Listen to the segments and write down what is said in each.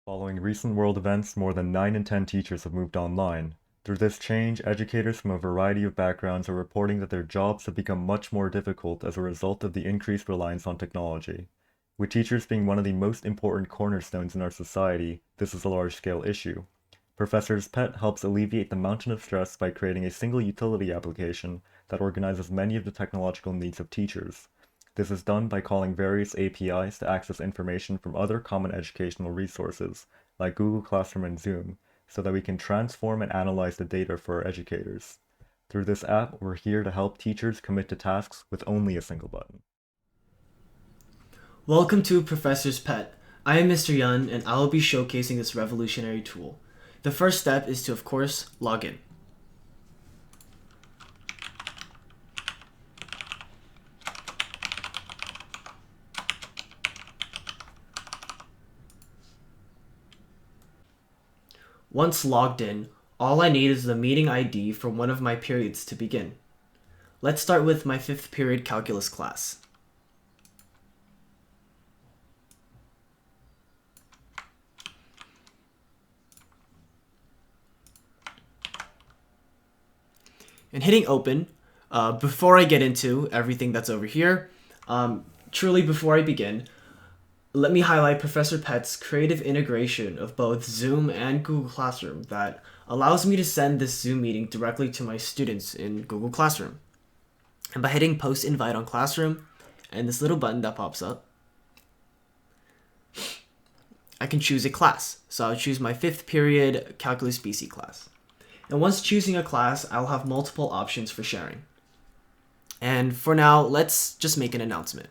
Following recent world events, more than 9 in 10 teachers have moved online. Through this change, educators from a variety of backgrounds are reporting that their jobs have become much more difficult as a result of the increased reliance on technology. With teachers being one of the most important cornerstones in our society, this is a large-scale issue. Professor's Pet helps alleviate the mountain of stress by creating a single utility application that organizes many of the technological needs of teachers. This is done by calling various APIs to access information from other common educational resources, like Google Classroom and Zoom, so that we can transform and analyze the data for our educators. Through this app, we're here to help teachers commit to tasks with only a single button. Welcome to Professor's Pet. I am Mr. Yeon, and I will be showcasing this revolutionary tool. The first step is to, of course, log in. Once logged in, all I need is the meeting ID for one of my periods to begin. Let's start with my 5th period calculus class. And hitting open, before I get into everything that's over here, truly before I begin, let me highlight Professor Pet's creative integration of both Zoom and Google Classroom that allows me to send this Zoom meeting directly to my students in Google Classroom. And by hitting post invite on Classroom and this little button that pops up, I can choose a class. So I'll choose my 5th period Calculus BC class. And once choosing a class, I'll have multiple options for sharing. And for now, let's just make an announcement.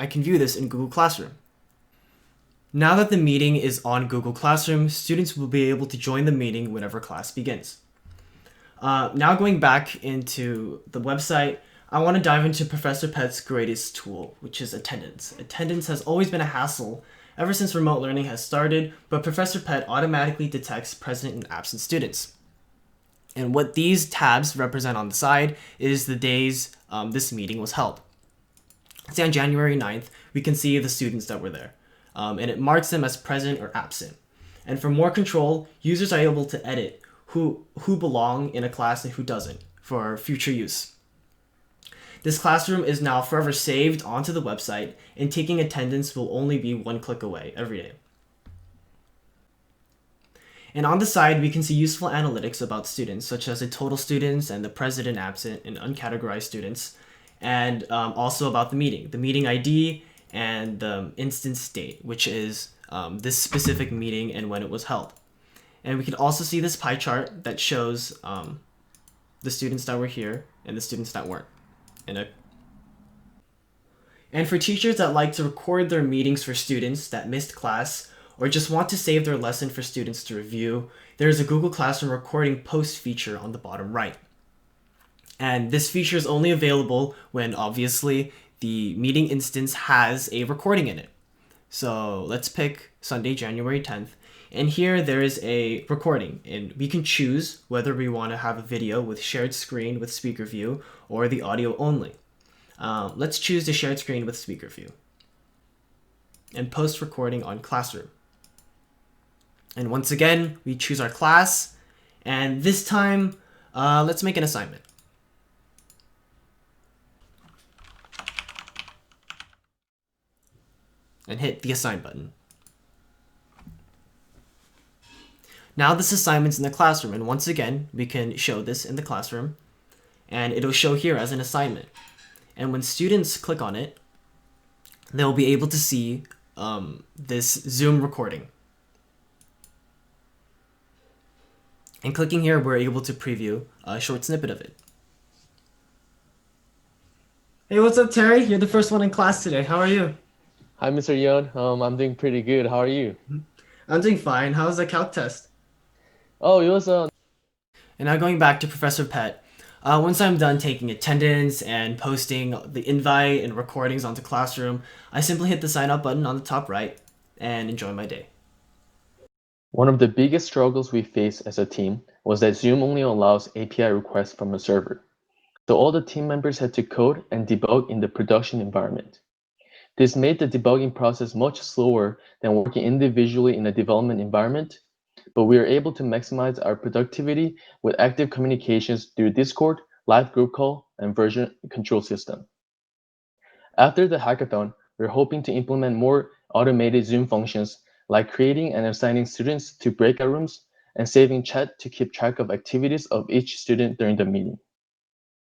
I can view this in Google Classroom. Now that the meeting is on Google Classroom, students will be able to join the meeting whenever class begins. Now going back into the website, I want to dive into Professor Pet's greatest tool, which is attendance. Attendance has always been a hassle ever since remote learning has started, but Professor Pet automatically detects present and absent students. And what these tabs represent on the side is the days this meeting was held. Say on January 9th, we can see the students that were there, and it marks them as present or absent. And for more control, users are able to edit who belong in a class and who doesn't for future use. This classroom is now forever saved onto the website, and taking attendance will only be one click away every day. And on the side, we can see useful analytics about students, such as the total students and the present and absent and uncategorized students, and also about the meeting ID, and the instance date, which is this specific meeting and when it was held. And we can also see this pie chart that shows the students that were here and the students that weren't. And for teachers that like to record their meetings for students that missed class or just want to save their lesson for students to review, there's a Google Classroom recording post feature on the bottom right. And this feature is only available when, obviously, the meeting instance has a recording in it. So let's pick Sunday, January 10th. And here there is a recording, and we can choose whether we want to have a video with shared screen with speaker view or the audio only. Let's choose the shared screen with speaker view and post recording on Classroom. And once again, we choose our class, and this time, let's make an assignment. And hit the assign button. Now this assignment's in the classroom, and once again, we can show this in the classroom, and it'll show here as an assignment. And when students click on it, they'll be able to see this Zoom recording. And clicking here, we're able to preview a short snippet of it. Hey, what's up, Terry? You're the first one in class today. How are you? Hi, Mr. Yeon. I'm doing pretty good. How are you? I'm doing fine. How's the calc test? Oh, it was And now going back to Professor Pet, once I'm done taking attendance and posting the invite and recordings onto Classroom, I simply hit the sign up button on the top right and enjoy my day. one of the biggest struggles we faced as a team was that Zoom only allows API requests from a server. So all the team members had to code and debug in the production environment. This made the debugging process much slower than working individually in a development environment, but we are able to maximize our productivity with active communications through Discord, live group call, and version control system. After the hackathon, we're hoping to implement more automated Zoom functions like creating and assigning students to breakout rooms and saving chat to keep track of activities of each student during the meeting.